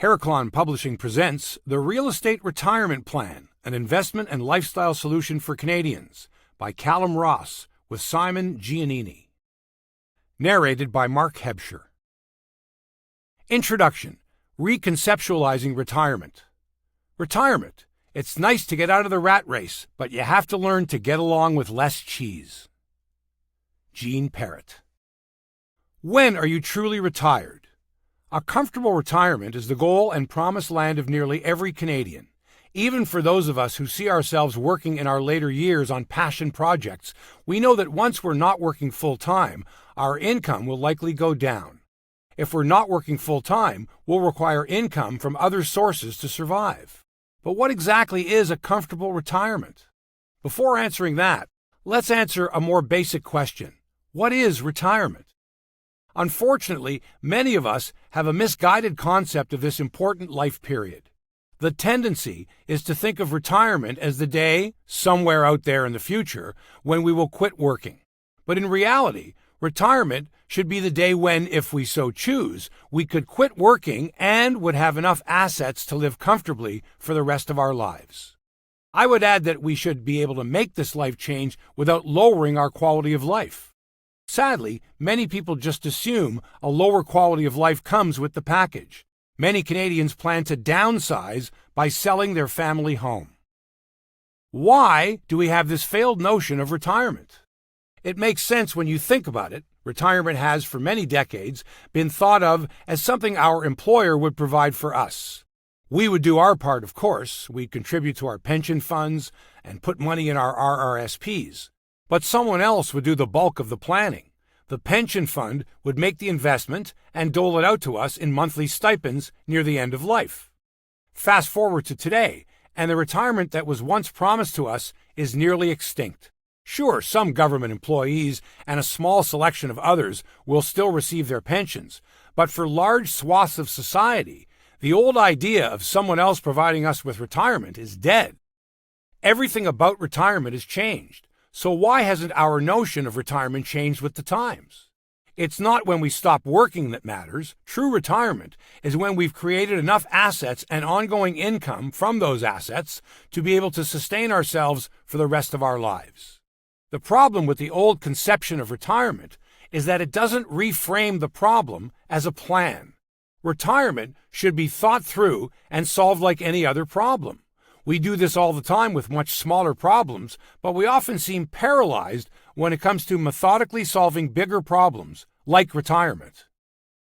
Heraclon Publishing presents The Real Estate Retirement Plan, an investment and lifestyle solution for Canadians, by Calum Ross, with Simon Giannini. Narrated by Mark Hebscher. Introduction: Reconceptualizing Retirement. Retirement. It's nice to get out of the rat race, but you have to learn to get along with less cheese. Jean Parrott. When are you truly retired? A comfortable retirement is the goal and promised land of nearly every Canadian. Even for those of us who see ourselves working in our later years on passion projects, we know that once we're not working full-time, our income will likely go down. If we're not working full-time, we'll require income from other sources to survive. But what exactly is a comfortable retirement? Before answering that, let's answer a more basic question. What is retirement? Unfortunately, many of us have a misguided concept of this important life period. The tendency is to think of retirement as the day, somewhere out there in the future, when we will quit working. But in reality, retirement should be the day when, if we so choose, we could quit working and would have enough assets to live comfortably for the rest of our lives. I would add that we should be able to make this life change without lowering our quality of life. Sadly, many people just assume a lower quality of life comes with the package. Many Canadians plan to downsize by selling their family home. Why do we have this failed notion of retirement? It makes sense when you think about it. Retirement has, for many decades, been thought of as something our employer would provide for us. We would do our part, of course. We'd contribute to our pension funds and put money in our RRSPs. But someone else would do the bulk of the planning. The pension fund would make the investment and dole it out to us in monthly stipends near the end of life. Fast forward to today, and the retirement that was once promised to us is nearly extinct. Sure, some government employees and a small selection of others will still receive their pensions, but for large swaths of society, the old idea of someone else providing us with retirement is dead. Everything about retirement has changed. So why hasn't our notion of retirement changed with the times? It's not when we stop working that matters. True retirement is when we've created enough assets and ongoing income from those assets to be able to sustain ourselves for the rest of our lives. The problem with the old conception of retirement is that it doesn't reframe the problem as a plan. Retirement should be thought through and solved like any other problem. We do this all the time with much smaller problems, but we often seem paralyzed when it comes to methodically solving bigger problems, like retirement.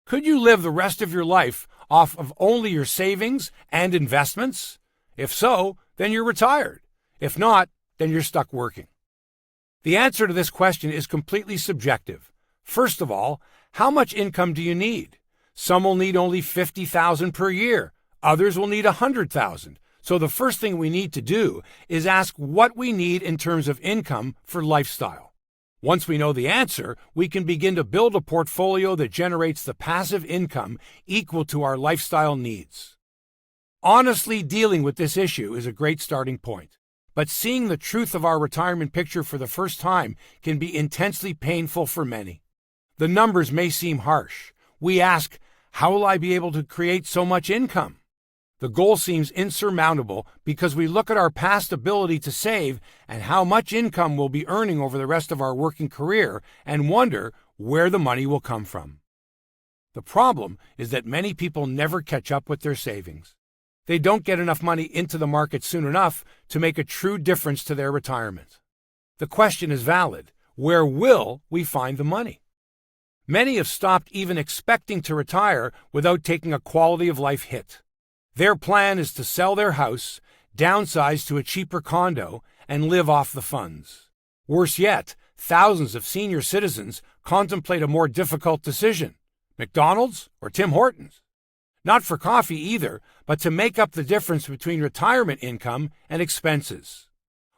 Could you live the rest of your life off of only your savings and investments? If so, then you're retired. If not, then you're stuck working. The answer to this question is completely subjective. First of all, how much income do you need? Some will need only $50,000 per year. Others will need $100,000. So the first thing we need to do is ask what we need in terms of income for lifestyle. Once we know the answer, we can begin to build a portfolio that generates the passive income equal to our lifestyle needs. Honestly dealing with this issue is a great starting point, but seeing the truth of our retirement picture for the first time can be intensely painful for many. The numbers may seem harsh. We ask, how will I be able to create so much income? The goal seems insurmountable because we look at our past ability to save and how much income we'll be earning over the rest of our working career and wonder where the money will come from. The problem is that many people never catch up with their savings. They don't get enough money into the market soon enough to make a true difference to their retirement. The question is valid. Where will we find the money? Many have stopped even expecting to retire without taking a quality of life hit. Their plan is to sell their house, downsize to a cheaper condo, and live off the funds. Worse yet, thousands of senior citizens contemplate a more difficult decision: McDonald's or Tim Hortons? Not for coffee either, but to make up the difference between retirement income and expenses.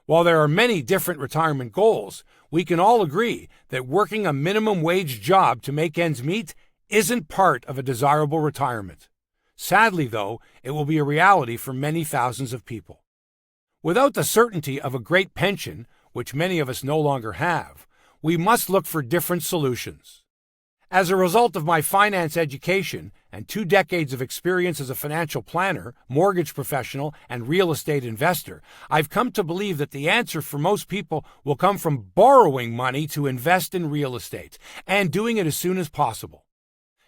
While there are many different retirement goals, we can all agree that working a minimum wage job to make ends meet isn't part of a desirable retirement. Sadly, though, it will be a reality for many thousands of people. Without the certainty of a great pension, which many of us no longer have, we must look for different solutions. As a result of my finance education and 2 decades of experience as a financial planner, mortgage professional, and real estate investor, I've come to believe that the answer for most people will come from borrowing money to invest in real estate, and doing it as soon as possible.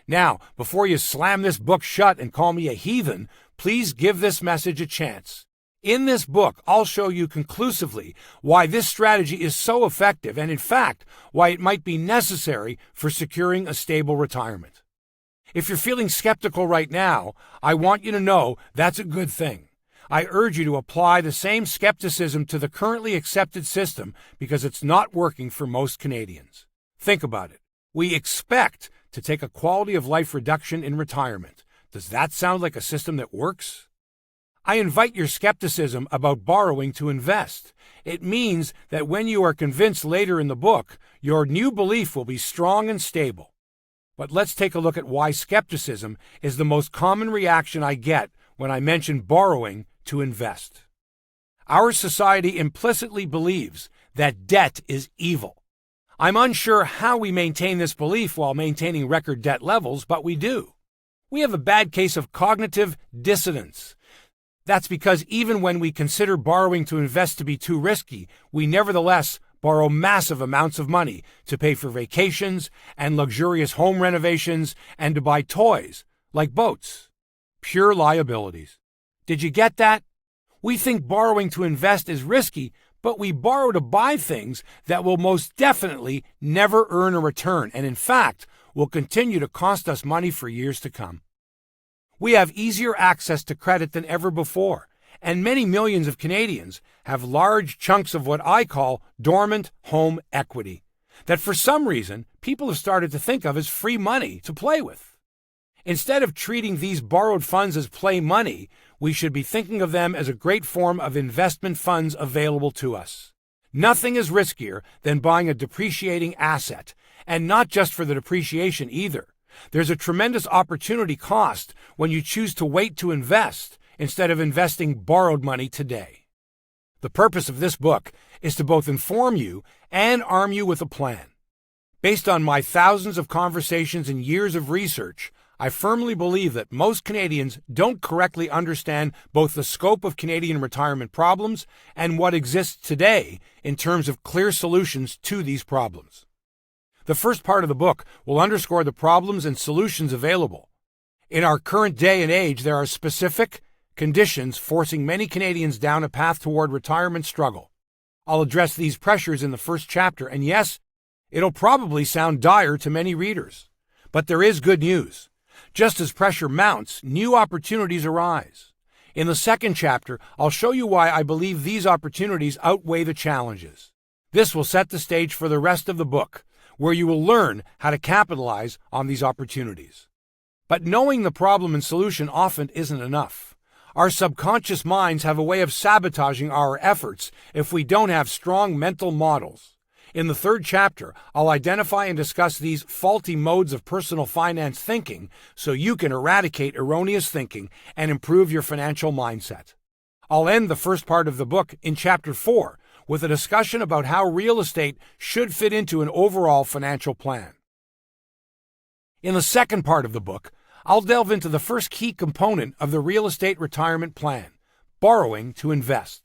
Now, before you slam this book shut and call me a heathen, please give this message a chance. In this book, I'll show you conclusively why this strategy is so effective and, in fact, why it might be necessary for securing a stable retirement. If you're feeling skeptical right now, I want you to know that's a good thing. I urge you to apply the same skepticism to the currently accepted system because it's not working for most Canadians. Think about it. We expect to take a quality of life reduction in retirement. Does that sound like a system that works? I invite your skepticism about borrowing to invest. It means that when you are convinced later in the book, your new belief will be strong and stable. But let's take a look at why skepticism is the most common reaction I get when I mention borrowing to invest. Our society implicitly believes that debt is evil. I'm unsure how we maintain this belief while maintaining record debt levels, but we do. We have a bad case of cognitive dissonance. That's because even when we consider borrowing to invest to be too risky, we nevertheless borrow massive amounts of money to pay for vacations and luxurious home renovations and to buy toys, like boats. Pure liabilities. Did you get that? We think borrowing to invest is risky, but we borrow to buy things that will most definitely never earn a return and, in fact, will continue to cost us money for years to come. We have easier access to credit than ever before, and many millions of Canadians have large chunks of what I call dormant home equity that for some reason people have started to think of as free money to play with. Instead of treating these borrowed funds as play money, we should be thinking of them as a great form of investment funds available to us. Nothing is riskier than buying a depreciating asset, and not just for the depreciation either. There's a tremendous opportunity cost when you choose to wait to invest instead of investing borrowed money today. The purpose of this book is to both inform you and arm you with a plan. Based on my thousands of conversations and years of research, I firmly believe that most Canadians don't correctly understand both the scope of Canadian retirement problems and what exists today in terms of clear solutions to these problems. The first part of the book will underscore the problems and solutions available. In our current day and age, there are specific conditions forcing many Canadians down a path toward retirement struggle. I'll address these pressures in the first chapter, and yes, it'll probably sound dire to many readers. But there is good news. Just as pressure mounts, new opportunities arise. In the second chapter, I'll show you why I believe these opportunities outweigh the challenges. This will set the stage for the rest of the book, where you will learn how to capitalize on these opportunities. But knowing the problem and solution often isn't enough. Our subconscious minds have a way of sabotaging our efforts if we don't have strong mental models. In the third chapter, I'll identify and discuss these faulty modes of personal finance thinking so you can eradicate erroneous thinking and improve your financial mindset. I'll end the first part of the book in chapter 4 with a discussion about how real estate should fit into an overall financial plan. In the second part of the book, I'll delve into the first key component of the real estate retirement plan, borrowing to invest.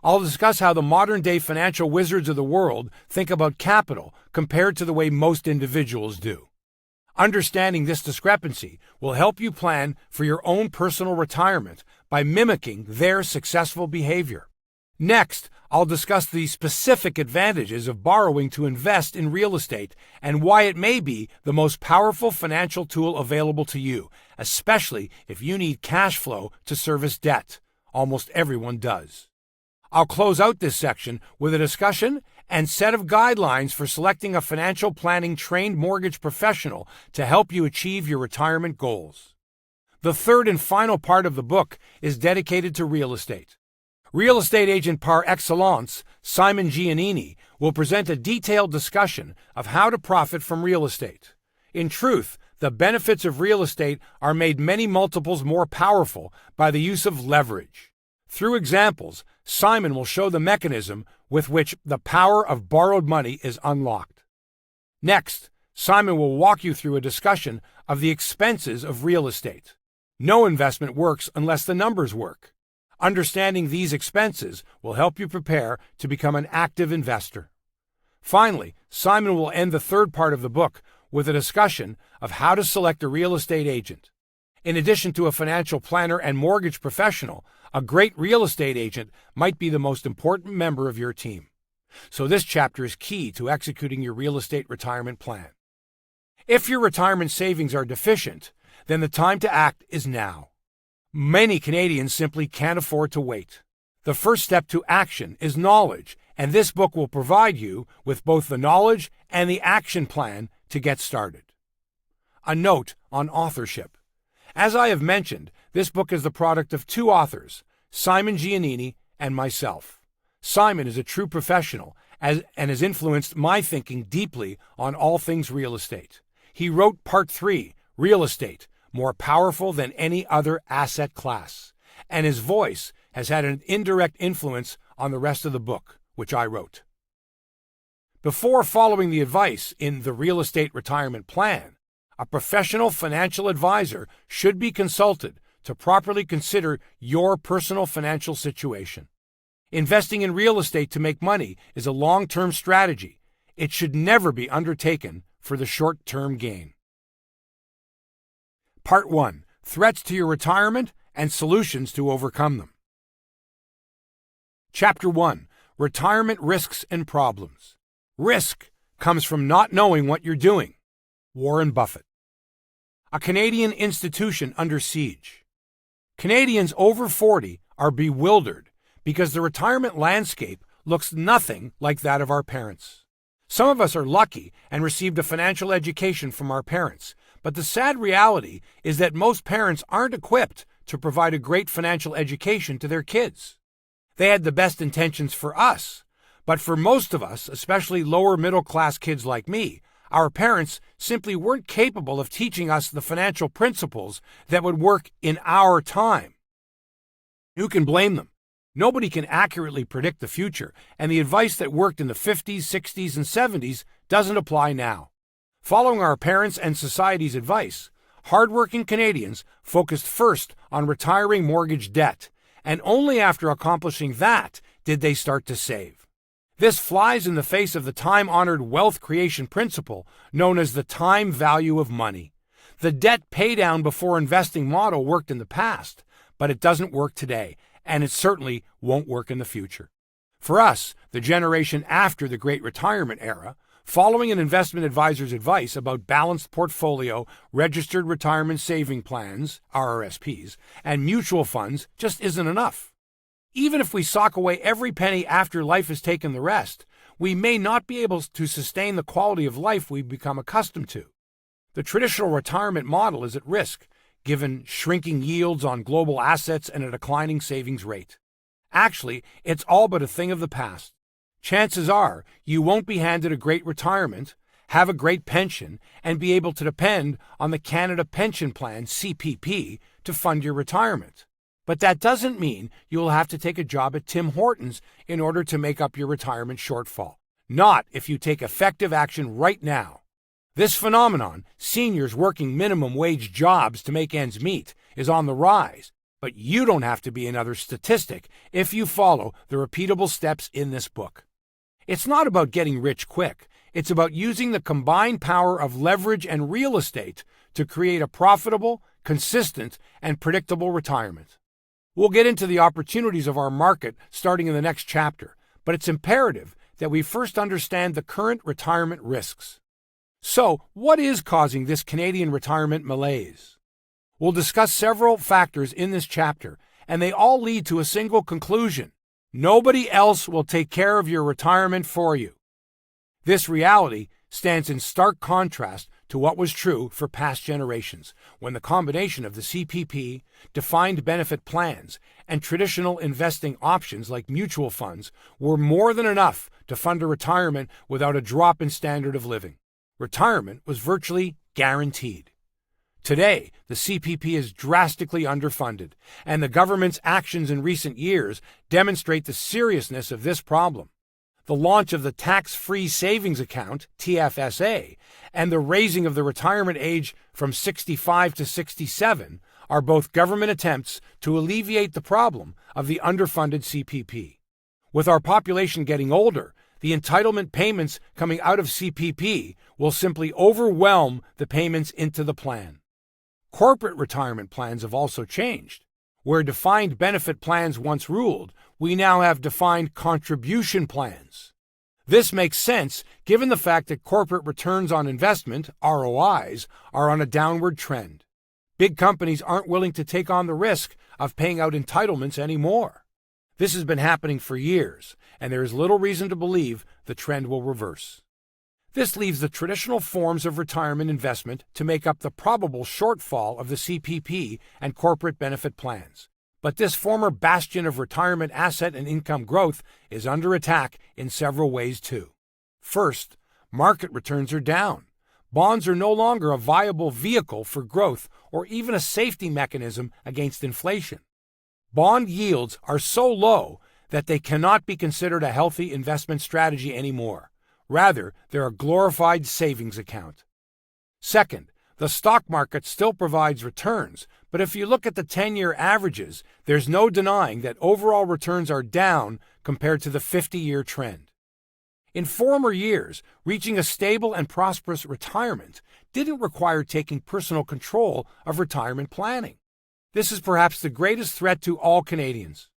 I'll discuss how the modern-day financial wizards of the world think about capital compared to the way most individuals do. Understanding this discrepancy will help you plan for your own personal retirement by mimicking their successful behavior. Next, I'll discuss the specific advantages of borrowing to invest in real estate and why it may be the most powerful financial tool available to you, especially if you need cash flow to service debt. Almost everyone does. I'll close out this section with a discussion and set of guidelines for selecting a financial planning trained mortgage professional to help you achieve your retirement goals. The third and final part of the book is dedicated to real estate. Real estate agent par excellence, Simon Giannini, will present a detailed discussion of how to profit from real estate. In truth, the benefits of real estate are made many multiples more powerful by the use of leverage. Through examples, Simon will show the mechanism with which the power of borrowed money is unlocked. Next, Simon will walk you through a discussion of the expenses of real estate. No investment works unless the numbers work. Understanding these expenses will help you prepare to become an active investor. Finally, Simon will end the third part of the book with a discussion of how to select a real estate agent. In addition to a financial planner and mortgage professional, a great real estate agent might be the most important member of your team. So this chapter is key to executing your real estate retirement plan. If your retirement savings are deficient, then the time to act is now. Many Canadians simply can't afford to wait. The first step to action is knowledge, and this book will provide you with both the knowledge and the action plan to get started. A note on authorship. As I have mentioned, this book is the product of two authors, Simon Giannini and myself. Simon is a true professional and has influenced my thinking deeply on all things real estate. He wrote Part 3, Real Estate, More Powerful Than Any Other Asset Class, and his voice has had an indirect influence on the rest of the book, which I wrote. Before following the advice in the Real Estate Retirement Plan, a professional financial advisor should be consulted to properly consider your personal financial situation. Investing in real estate to make money is a long-term strategy. It should never be undertaken for the short-term gain. Part 1. Threats to your retirement and solutions to overcome them. Chapter 1. Retirement Risks and Problems. Risk comes from not knowing what you're doing. Warren Buffett. A Canadian institution under siege. Canadians over 40 are bewildered because the retirement landscape looks nothing like that of our parents. Some of us are lucky and received a financial education from our parents, but the sad reality is that most parents aren't equipped to provide a great financial education to their kids. They had the best intentions for us, but for most of us, especially lower middle class kids like me, our parents simply weren't capable of teaching us the financial principles that would work in our time. Who can blame them? Nobody can accurately predict the future, and the advice that worked in the 50s, 60s, and 70s doesn't apply now. Following our parents' and society's advice, hardworking Canadians focused first on retiring mortgage debt, and only after accomplishing that did they start to save. This flies in the face of the time-honored wealth creation principle known as the time value of money. The debt paydown before investing model worked in the past, but it doesn't work today, and it certainly won't work in the future. For us, the generation after the Great Retirement era, following an investment advisor's advice about balanced portfolio, registered retirement saving plans, RRSPs, and mutual funds just isn't enough. Even if we sock away every penny after life has taken the rest, we may not be able to sustain the quality of life we've become accustomed to. The traditional retirement model is at risk, given shrinking yields on global assets and a declining savings rate. Actually, it's all but a thing of the past. Chances are you won't be handed a great retirement, have a great pension, and be able to depend on the Canada Pension Plan, CPP, to fund your retirement. But that doesn't mean you will have to take a job at Tim Hortons in order to make up your retirement shortfall. Not if you take effective action right now. This phenomenon, seniors working minimum wage jobs to make ends meet, is on the rise, but you don't have to be another statistic if you follow the repeatable steps in this book. It's not about getting rich quick. It's about using the combined power of leverage and real estate to create a profitable, consistent, and predictable retirement. We'll get into the opportunities of our market starting in the next chapter, but it's imperative that we first understand the current retirement risks. So, what is causing this Canadian retirement malaise? We'll discuss several factors in this chapter, and they all lead to a single conclusion. Nobody else will take care of your retirement for you. This reality stands in stark contrast to what was true for past generations, when the combination of the CPP, defined benefit plans, and traditional investing options like mutual funds were more than enough to fund a retirement without a drop in standard of living. Retirement was virtually guaranteed. Today, the CPP is drastically underfunded, and the government's actions in recent years demonstrate the seriousness of this problem. The launch of the tax-free savings account, TFSA, and the raising of the retirement age from 65 to 67 are both government attempts to alleviate the problem of the underfunded CPP. With our population getting older, the entitlement payments coming out of CPP will simply overwhelm the payments into the plan. Corporate retirement plans have also changed. Where defined benefit plans once ruled, we now have defined contribution plans. This makes sense given the fact that corporate returns on investment, ROIs, are on a downward trend. Big companies aren't willing to take on the risk of paying out entitlements anymore. This has been happening for years, and there is little reason to believe the trend will reverse. This leaves the traditional forms of retirement investment to make up the probable shortfall of the CPP and corporate benefit plans. But this former bastion of retirement asset and income growth is under attack in several ways too. First, market returns are down. Bonds are no longer a viable vehicle for growth or even a safety mechanism against inflation. Bond yields are so low that they cannot be considered a healthy investment strategy anymore. Rather, they're a glorified savings account. Second, the stock market still provides returns, but if you look at the 10-year averages, there's no denying that overall returns are down compared to the 50-year trend. In former years, reaching a stable and prosperous retirement didn't require taking personal control of retirement planning. This is perhaps the greatest threat to all Canadians.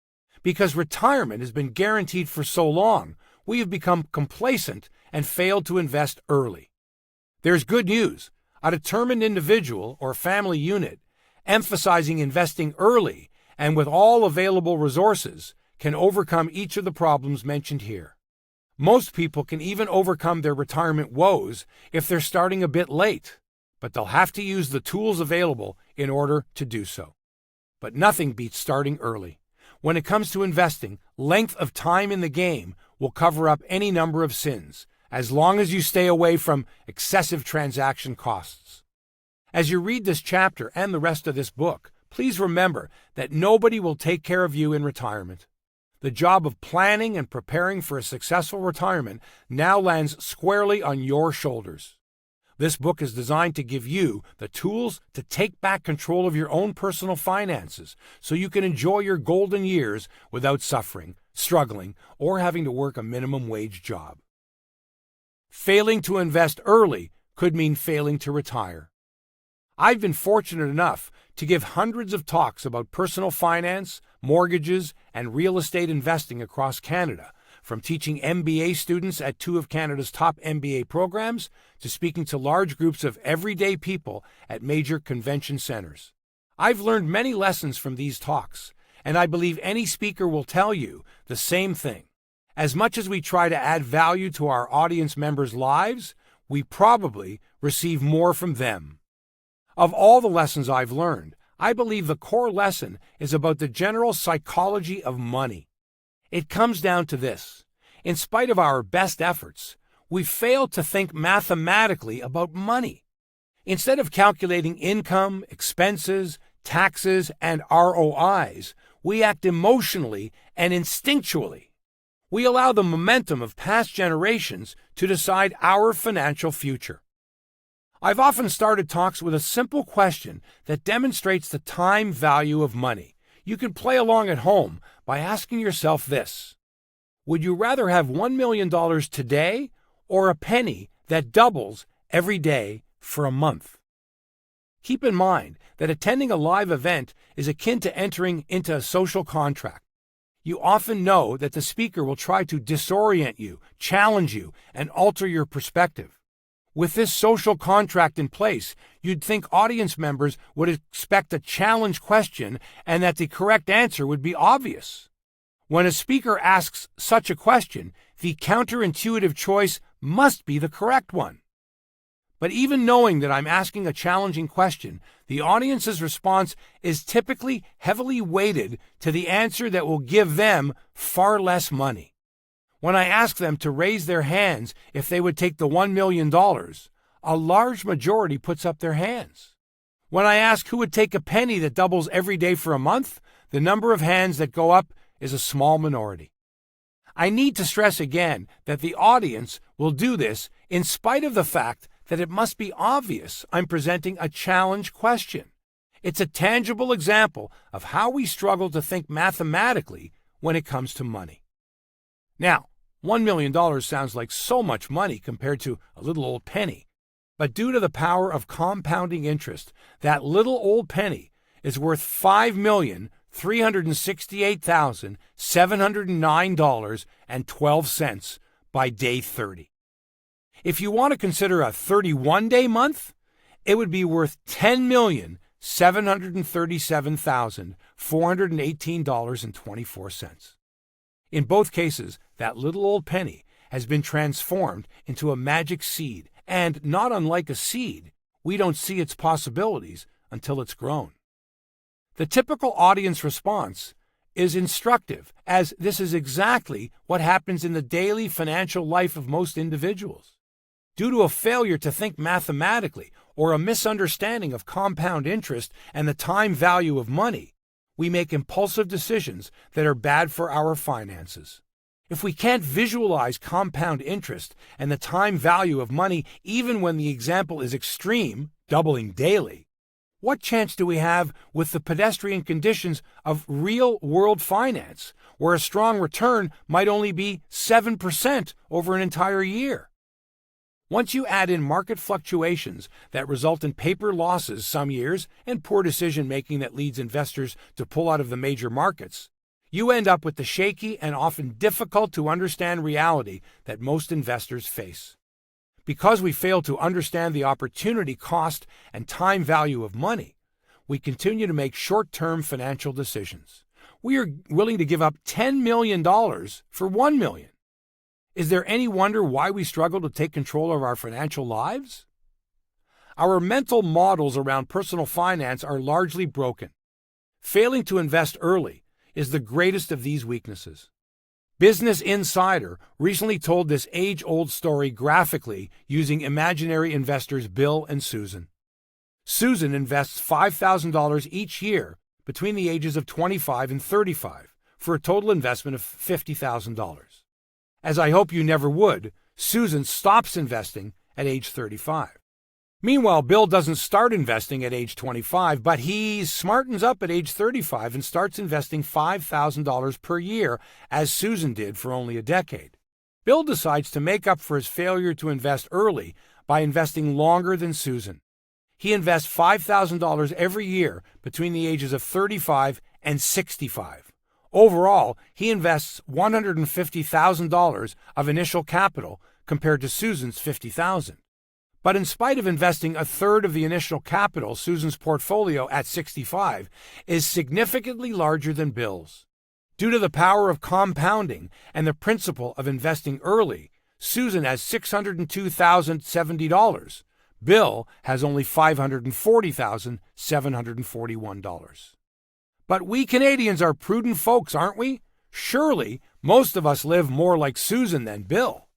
Because retirement has been guaranteed for so long, we have become complacent and failed to invest early. There's good news. A determined individual or family unit, emphasizing investing early and with all available resources, can overcome each of the problems mentioned here. Most people can even overcome their retirement woes if they're starting a bit late, but they'll have to use the tools available in order to do so. But nothing beats starting early. When it comes to investing, length of time in the game will cover up any number of sins, as long as you stay away from excessive transaction costs. As you read this chapter and the rest of this book, please remember that nobody will take care of you in retirement. The job of planning and preparing for a successful retirement now lands squarely on your shoulders. This book is designed to give you the tools to take back control of your own personal finances so you can enjoy your golden years without suffering, struggling, or having to work a minimum wage job. Failing to invest early could mean failing to retire. I've been fortunate enough to give hundreds of talks about personal finance, mortgages, and real estate investing across Canada, from teaching MBA students at two of Canada's top MBA programs to speaking to large groups of everyday people at major convention centers. I've learned many lessons from these talks, and I believe any speaker will tell you the same thing. As much as we try to add value to our audience members' lives, we probably receive more from them. Of all the lessons I've learned, I believe the core lesson is about the general psychology of money. It comes down to this. In spite of our best efforts, we fail to think mathematically about money. Instead of calculating income, expenses, taxes, and ROIs, we act emotionally and instinctually. We allow the momentum of past generations to decide our financial future. I've often started talks with a simple question that demonstrates the time value of money. You can play along at home by asking yourself this: would you rather have $1 million today or a penny that doubles every day for a month? Keep in mind that attending a live event is akin to entering into a social contract. You often know that the speaker will try to disorient you, challenge you, and alter your perspective. With this social contract in place, you'd think audience members would expect a challenge question and that the correct answer would be obvious. When a speaker asks such a question, the counterintuitive choice must be the correct one. But even knowing that I'm asking a challenging question, the audience's response is typically heavily weighted to the answer that will give them far less money. When I ask them to raise their hands if they would take the $1 million, a large majority puts up their hands. When I ask who would take a penny that doubles every day for a month, the number of hands that go up is a small minority. I need to stress again that the audience will do this in spite of the fact that it must be obvious I'm presenting a challenge question. It's a tangible example of how we struggle to think mathematically when it comes to money. Now, $1 million sounds like so much money compared to a little old penny, but due to the power of compounding interest, that little old penny is worth $5,368,709.12 by day 30. If you want to consider a 31-day month, it would be worth $10,737,418.24. In both cases, that little old penny has been transformed into a magic seed, and not unlike a seed, we don't see its possibilities until it's grown. The typical audience response is instructive, as this is exactly what happens in the daily financial life of most individuals. Due to a failure to think mathematically or a misunderstanding of compound interest and the time value of money, we make impulsive decisions that are bad for our finances. If we can't visualize compound interest and the time value of money even when the example is extreme, doubling daily, what chance do we have with the pedestrian conditions of real-world finance, where a strong return might only be 7% over an entire year? Once you add in market fluctuations that result in paper losses some years and poor decision-making that leads investors to pull out of the major markets, you end up with the shaky and often difficult-to-understand reality that most investors face. Because we fail to understand the opportunity cost and time value of money, we continue to make short-term financial decisions. We are willing to give up $10 million for $1 million. Is there any wonder why we struggle to take control of our financial lives? Our mental models around personal finance are largely broken. Failing to invest early is the greatest of these weaknesses. Business Insider recently told this age-old story graphically using imaginary investors Bill and Susan. Susan invests $5,000 each year between the ages of 25 and 35 for a total investment of $50,000. As I hope you never would, Susan stops investing at age 35. Meanwhile, Bill doesn't start investing at age 25, but he smartens up at age 35 and starts investing $5,000 per year, as Susan did for only a decade. Bill decides to make up for his failure to invest early by investing longer than Susan. He invests $5,000 every year between the ages of 35 and 65. Overall, he invests $150,000 of initial capital compared to Susan's $50,000. But in spite of investing a third of the initial capital, Susan's portfolio at 65 is significantly larger than Bill's. Due to the power of compounding and the principle of investing early, Susan has $602,070. Bill has only $540,741. But we Canadians are prudent folks, aren't we? Surely, most of us live more like Susan than Bill.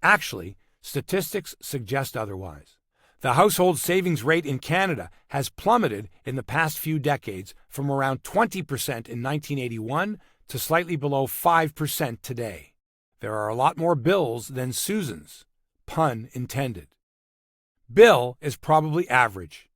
Actually, statistics suggest otherwise. The household savings rate in Canada has plummeted in the past few decades from around 20% in 1981 to slightly below 5% today. There are a lot more Bills than Susans, pun intended. Bill is probably average.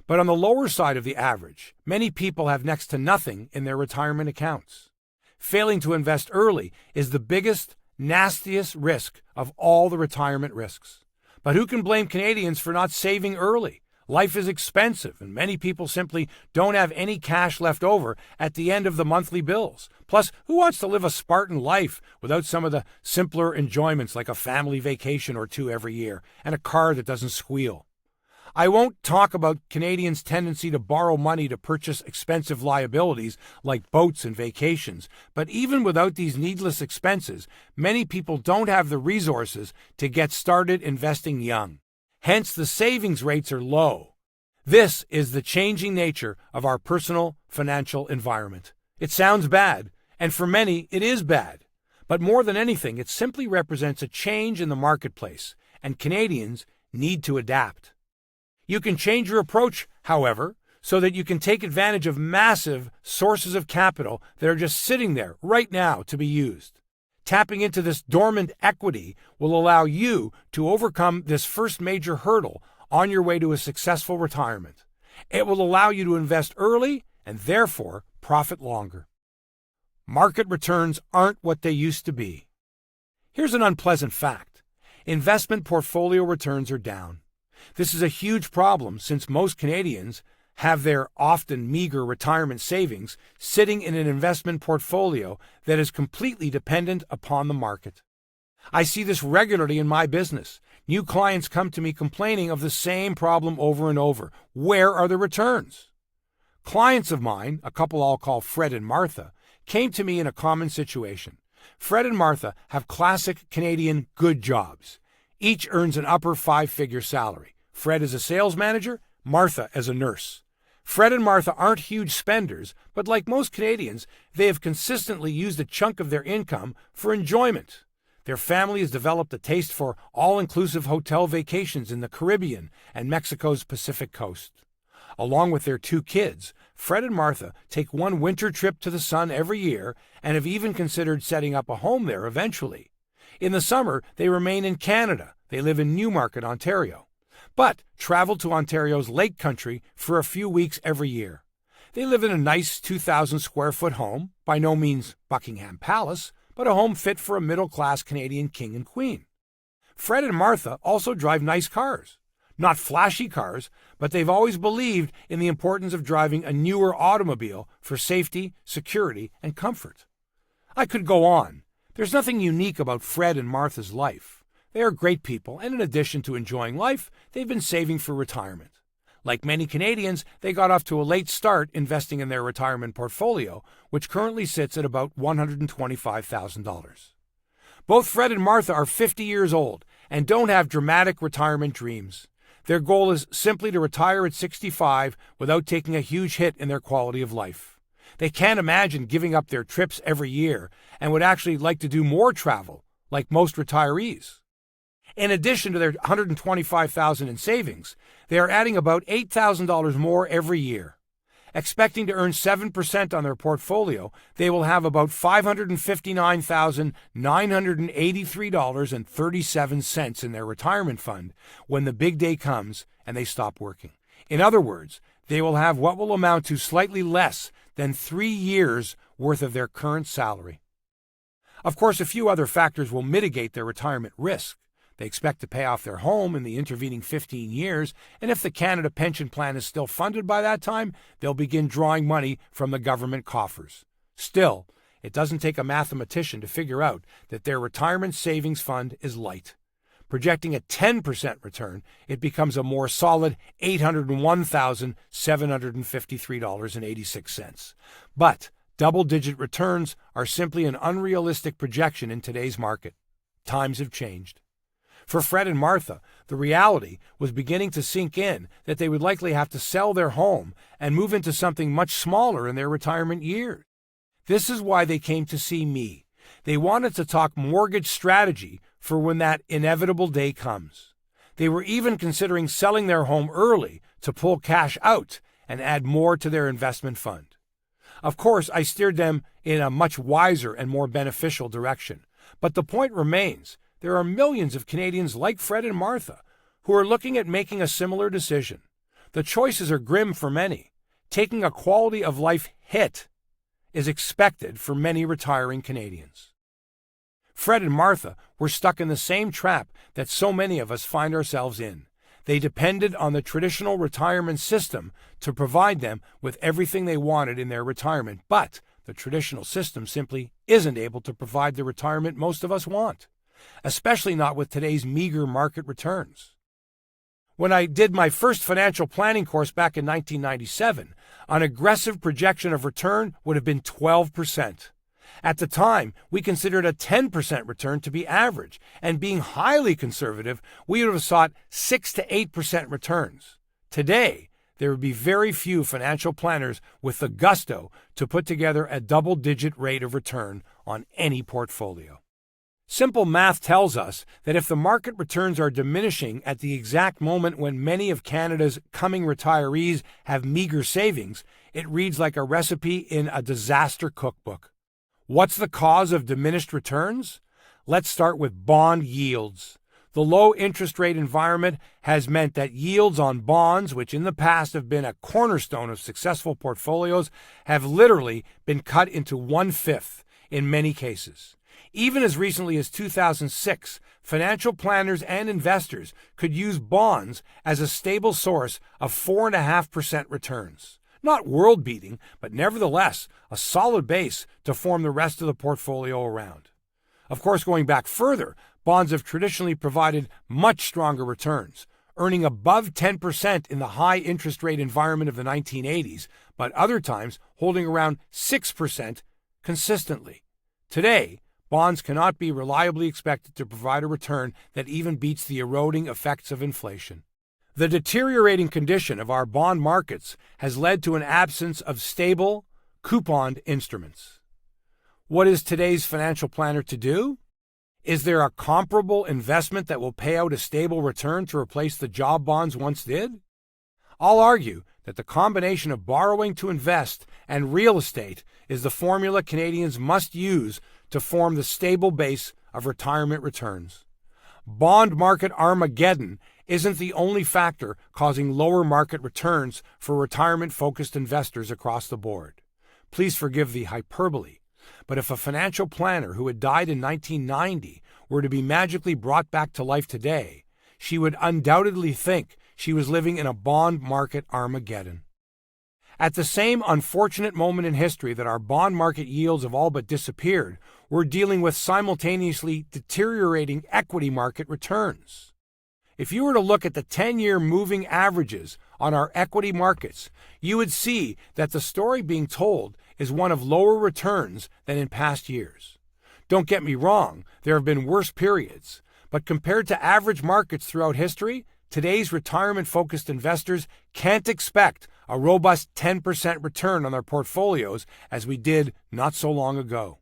But on the lower side of the average, many people have next to nothing in their retirement accounts. Failing to invest early is the biggest, nastiest risk of all the retirement risks. But who can blame Canadians for not saving early? Life is expensive, and many people simply don't have any cash left over at the end of the monthly bills. Plus, who wants to live a Spartan life without some of the simpler enjoyments like a family vacation or two every year and a car that doesn't squeal? I won't talk about Canadians' tendency to borrow money to purchase expensive liabilities like boats and vacations, but even without these needless expenses, many people don't have the resources to get started investing young. Hence, the savings rates are low. This is the changing nature of our personal financial environment. It sounds bad, and for many, it is bad. But more than anything, it simply represents a change in the marketplace, and Canadians need to adapt. You can change your approach, however, so that you can take advantage of massive sources of capital that are just sitting there right now to be used. Tapping into this dormant equity will allow you to overcome this first major hurdle on your way to a successful retirement. It will allow you to invest early and therefore profit longer. Market returns aren't what they used to be. Here's an unpleasant fact. Investment portfolio returns are down. This is a huge problem since most Canadians have their often meager retirement savings sitting in an investment portfolio that is completely dependent upon the market. I see this regularly in my business. New clients come to me complaining of the same problem over and over. Where are the returns? Clients of mine, a couple I'll call Fred and Martha, came to me in a common situation. Fred and Martha have classic Canadian good jobs. Each earns an upper five-figure salary. Fred is a sales manager, Martha as a nurse. Fred and Martha aren't huge spenders, but like most Canadians, they have consistently used a chunk of their income for enjoyment. Their family has developed a taste for all-inclusive hotel vacations in the Caribbean and Mexico's Pacific coast. Along with their two kids, Fred and Martha take one winter trip to the sun every year and have even considered setting up a home there eventually. In the summer, they remain in Canada. They live in Newmarket, Ontario, but travel to Ontario's Lake Country for a few weeks every year. They live in a nice 2,000-square-foot home, by no means Buckingham Palace, but a home fit for a middle-class Canadian king and queen. Fred and Martha also drive nice cars. Not flashy cars, but they've always believed in the importance of driving a newer automobile for safety, security, and comfort. I could go on. There's nothing unique about Fred and Martha's life. They are great people, and in addition to enjoying life, they've been saving for retirement. Like many Canadians, they got off to a late start investing in their retirement portfolio, which currently sits at about $125,000. Both Fred and Martha are 50 years old and don't have dramatic retirement dreams. Their goal is simply to retire at 65 without taking a huge hit in their quality of life. They can't imagine giving up their trips every year and would actually like to do more travel, like most retirees. In addition to their $125,000 in savings, they are adding about $8,000 more every year. Expecting to earn 7% on their portfolio, they will have about $559,983.37 in their retirement fund when the big day comes and they stop working. In other words, they will have what will amount to slightly less than 3 years' worth of their current salary. Of course, a few other factors will mitigate their retirement risk. They expect to pay off their home in the intervening 15 years, and if the Canada Pension Plan is still funded by that time, they'll begin drawing money from the government coffers. Still, it doesn't take a mathematician to figure out that their retirement savings fund is light. Projecting a 10% return, it becomes a more solid $801,753.86. But double-digit returns are simply an unrealistic projection in today's market. Times have changed. For Fred and Martha, the reality was beginning to sink in that they would likely have to sell their home and move into something much smaller in their retirement years. This is why they came to see me. They wanted to talk mortgage strategy for when that inevitable day comes. They were even considering selling their home early to pull cash out and add more to their investment fund. Of course, I steered them in a much wiser and more beneficial direction. But the point remains. There are millions of Canadians like Fred and Martha who are looking at making a similar decision. The choices are grim for many. Taking a quality of life hit is expected for many retiring Canadians. Fred and Martha were stuck in the same trap that so many of us find ourselves in. They depended on the traditional retirement system to provide them with everything they wanted in their retirement, but the traditional system simply isn't able to provide the retirement most of us want. Especially not with today's meager market returns. When I did my first financial planning course back in 1997, an aggressive projection of return would have been 12%. At the time, we considered a 10% return to be average, and being highly conservative, we would have sought 6 to 8% returns. Today, there would be very few financial planners with the gusto to put together a double-digit rate of return on any portfolio. Simple math tells us that if the market returns are diminishing at the exact moment when many of Canada's coming retirees have meager savings, it reads like a recipe in a disaster cookbook. What's the cause of diminished returns? Let's start with bond yields. The low interest rate environment has meant that yields on bonds, which in the past have been a cornerstone of successful portfolios, have literally been cut into 1/5 in many cases. Even as recently as 2006, financial planners and investors could use bonds as a stable source of 4.5% returns. Not world-beating, but nevertheless a solid base to form the rest of the portfolio around. Of course, going back further, bonds have traditionally provided much stronger returns, earning above 10% in the high interest rate environment of the 1980s, but other times holding around 6% consistently. Today, bonds cannot be reliably expected to provide a return that even beats the eroding effects of inflation. The deteriorating condition of our bond markets has led to an absence of stable, couponed instruments. What is today's financial planner to do? Is there a comparable investment that will pay out a stable return to replace the job bonds once did? I'll argue that the combination of borrowing to invest and real estate is the formula Canadians must use to form the stable base of retirement returns. Bond market Armageddon isn't the only factor causing lower market returns for retirement-focused investors across the board. Please forgive the hyperbole, but if a financial planner who had died in 1990 were to be magically brought back to life today, she would undoubtedly think she was living in a bond market Armageddon. At the same unfortunate moment in history that our bond market yields have all but disappeared, we're dealing with simultaneously deteriorating equity market returns. If you were to look at the 10-year moving averages on our equity markets, you would see that the story being told is one of lower returns than in past years. Don't get me wrong, there have been worse periods, but compared to average markets throughout history, today's retirement-focused investors can't expect a robust 10% return on their portfolios as we did not so long ago.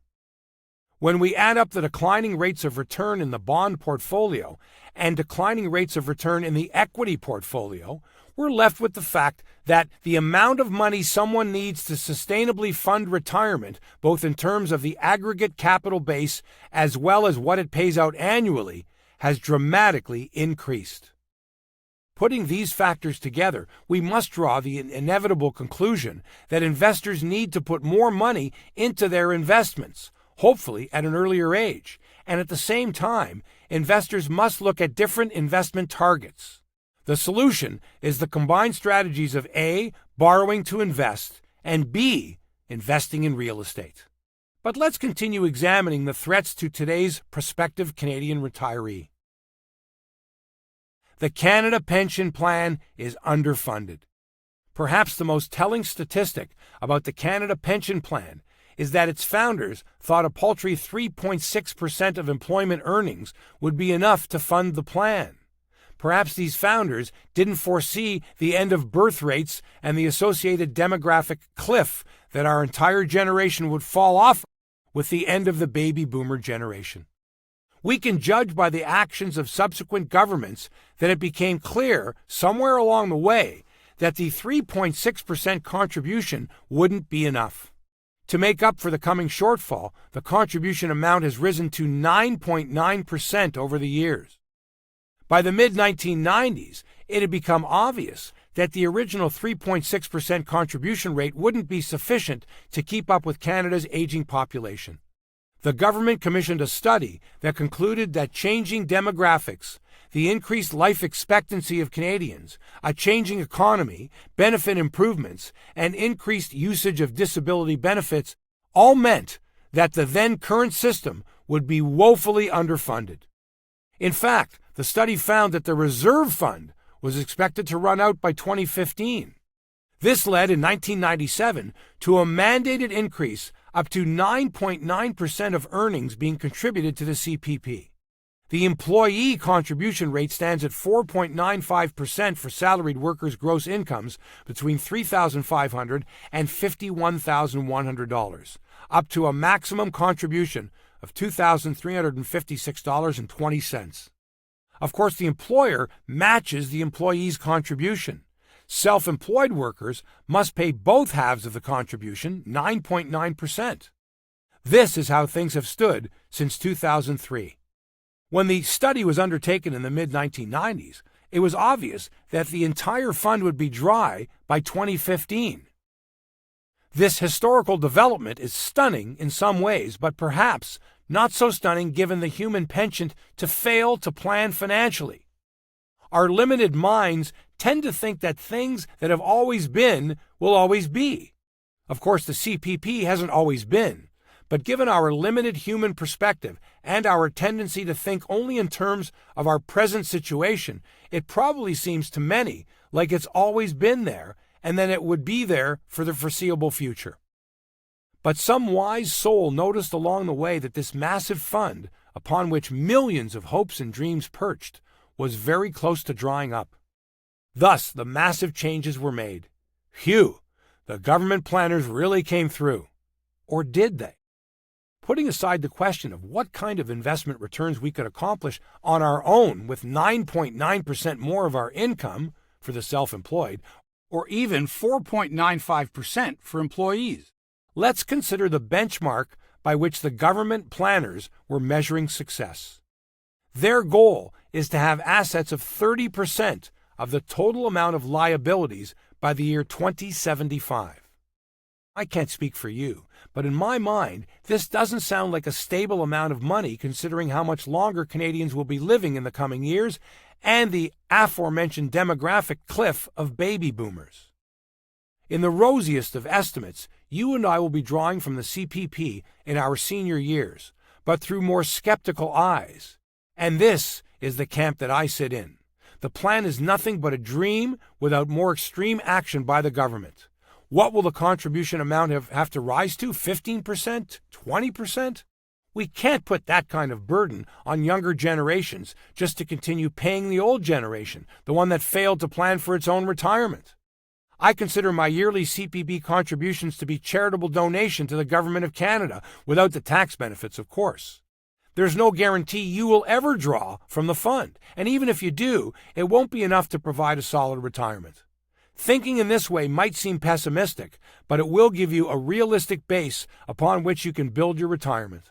When we add up the declining rates of return in the bond portfolio and declining rates of return in the equity portfolio, we're left with the fact that the amount of money someone needs to sustainably fund retirement, both in terms of the aggregate capital base as well as what it pays out annually, has dramatically increased. Putting these factors together, we must draw the inevitable conclusion that investors need to put more money into their investments, hopefully at an earlier age, and at the same time, investors must look at different investment targets. The solution is the combined strategies of A, borrowing to invest, and B, investing in real estate. But let's continue examining the threats to today's prospective Canadian retiree. The Canada Pension Plan is underfunded. Perhaps the most telling statistic about the Canada Pension Plan is that its founders thought a paltry 3.6% of employment earnings would be enough to fund the plan. Perhaps these founders didn't foresee the end of birth rates and the associated demographic cliff that our entire generation would fall off with the end of the baby boomer generation. We can judge by the actions of subsequent governments that it became clear somewhere along the way that the 3.6% contribution wouldn't be enough. To make up for the coming shortfall, the contribution amount has risen to 9.9% over the years. By the mid-1990s, it had become obvious that the original 3.6% contribution rate wouldn't be sufficient to keep up with Canada's aging population. The government commissioned a study that concluded that changing demographics, the increased life expectancy of Canadians, a changing economy, benefit improvements, and increased usage of disability benefits all meant that the then current system would be woefully underfunded. In fact, the study found that the reserve fund was expected to run out by 2015. This led in 1997 to a mandated increase up to 9.9% of earnings being contributed to the CPP. The employee contribution rate stands at 4.95% for salaried workers' gross incomes between $3,500 and $51,100, up to a maximum contribution of $2,356.20. Of course, the employer matches the employee's contribution. Self-employed workers must pay both halves of the contribution, 9.9%. This is how things have stood since 2003. When the study was undertaken in the mid-1990s, it was obvious that the entire fund would be dry by 2015. This historical development is stunning in some ways, but perhaps not so stunning given the human penchant to fail to plan financially. Our limited minds tend to think that things that have always been will always be. Of course, the CPP hasn't always been, but given our limited human perspective and our tendency to think only in terms of our present situation, it probably seems to many like it's always been there and then it would be there for the foreseeable future. But some wise soul noticed along the way that this massive fund, upon which millions of hopes and dreams perched, was very close to drying up. Thus, the massive changes were made. Phew! The government planners really came through. Or did they? Putting aside the question of what kind of investment returns we could accomplish on our own with 9.9% more of our income for the self-employed, or even 4.95% for employees, let's consider the benchmark by which the government planners were measuring success. Their goal is to have assets of 30% of the total amount of liabilities by the year 2075. I can't speak for you, but in my mind, this doesn't sound like a stable amount of money considering how much longer Canadians will be living in the coming years and the aforementioned demographic cliff of baby boomers. In the rosiest of estimates, you and I will be drawing from the CPP in our senior years, but through more skeptical eyes. And this is the camp that I sit in. The plan is nothing but a dream without more extreme action by the government. What will the contribution amount have to rise to? 15%? 20%? We can't put that kind of burden on younger generations just to continue paying the old generation, the one that failed to plan for its own retirement. I consider my yearly CPP contributions to be charitable donation to the Government of Canada, without the tax benefits, of course. There's no guarantee you will ever draw from the fund, and even if you do, it won't be enough to provide a solid retirement. Thinking in this way might seem pessimistic, but it will give you a realistic base upon which you can build your retirement.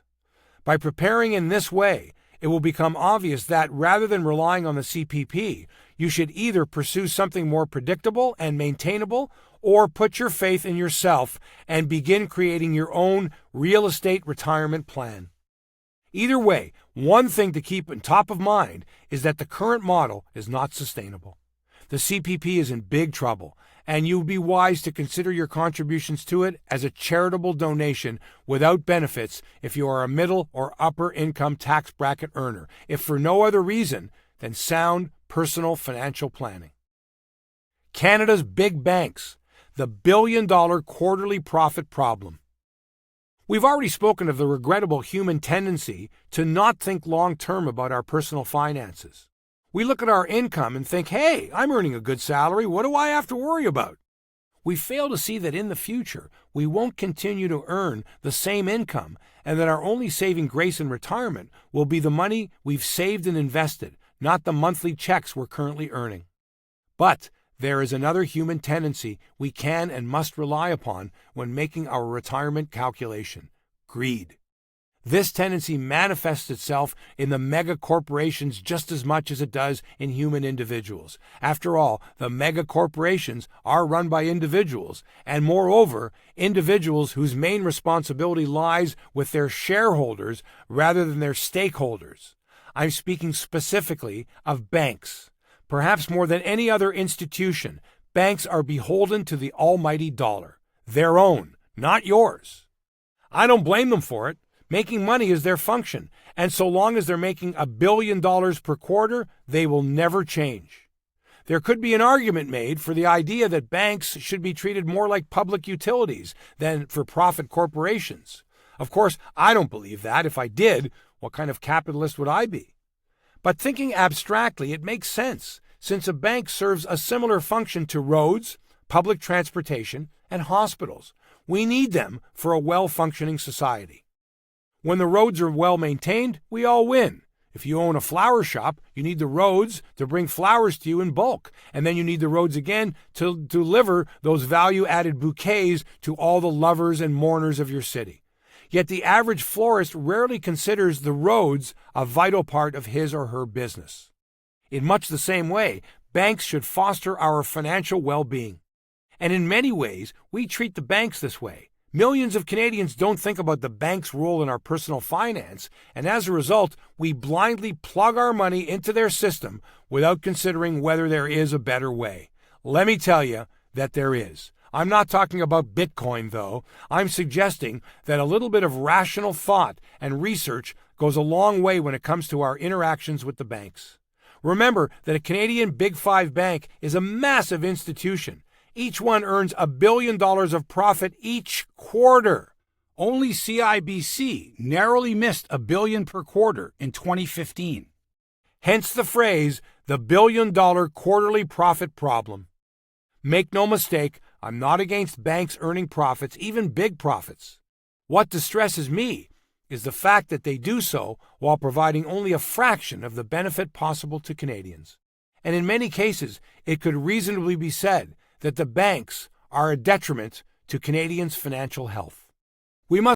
By preparing in this way, it will become obvious that rather than relying on the CPP, you should either pursue something more predictable and maintainable, or put your faith in yourself and begin creating your own real estate retirement plan. Either way, one thing to keep on top of mind is that the current model is not sustainable. The CPP is in big trouble, and you would be wise to consider your contributions to it as a charitable donation without benefits if you are a middle or upper income tax bracket earner, if for no other reason than sound personal financial planning. Canada's big banks, the billion-dollar quarterly profit problem. We've already spoken of the regrettable human tendency to not think long-term about our personal finances. We look at our income and think, hey, I'm earning a good salary, what do I have to worry about? We fail to see that in the future, we won't continue to earn the same income and that our only saving grace in retirement will be the money we've saved and invested, not the monthly checks we're currently earning. But there is another human tendency we can and must rely upon when making our retirement calculation: greed. This tendency manifests itself in the mega corporations just as much as it does in human individuals. After all, the mega corporations are run by individuals, and moreover, individuals whose main responsibility lies with their shareholders rather than their stakeholders. I'm speaking specifically of banks. Perhaps more than any other institution, banks are beholden to the almighty dollar. Their own, not yours. I don't blame them for it. Making money is their function, and so long as they're making $1 billion per quarter, they will never change. There could be an argument made for the idea that banks should be treated more like public utilities than for-profit corporations. Of course, I don't believe that. If I did, what kind of capitalist would I be? But thinking abstractly, it makes sense, since a bank serves a similar function to roads, public transportation, and hospitals. We need them for a well-functioning society. When the roads are well maintained, we all win. If you own a flower shop, you need the roads to bring flowers to you in bulk, and then you need the roads again to deliver those value-added bouquets to all the lovers and mourners of your city. Yet the average florist rarely considers the roads a vital part of his or her business. In much the same way, banks should foster our financial well-being. And in many ways, we treat the banks this way. Millions of Canadians don't think about the bank's role in our personal finance, and as a result, we blindly plug our money into their system without considering whether there is a better way. Let me tell you that there is. I'm not talking about Bitcoin, though. I'm suggesting that a little bit of rational thought and research goes a long way when it comes to our interactions with the banks. Remember that a Canadian Big Five bank is a massive institution. Each one earns $1 billion of profit each quarter. Only CIBC narrowly missed $1 billion per quarter in 2015. Hence the phrase, the $1 billion quarterly profit problem. Make no mistake, I'm not against banks earning profits, even big profits. What distresses me is the fact that they do so while providing only a fraction of the benefit possible to Canadians. And in many cases, it could reasonably be said that the banks are a detriment to Canadians' financial health. We must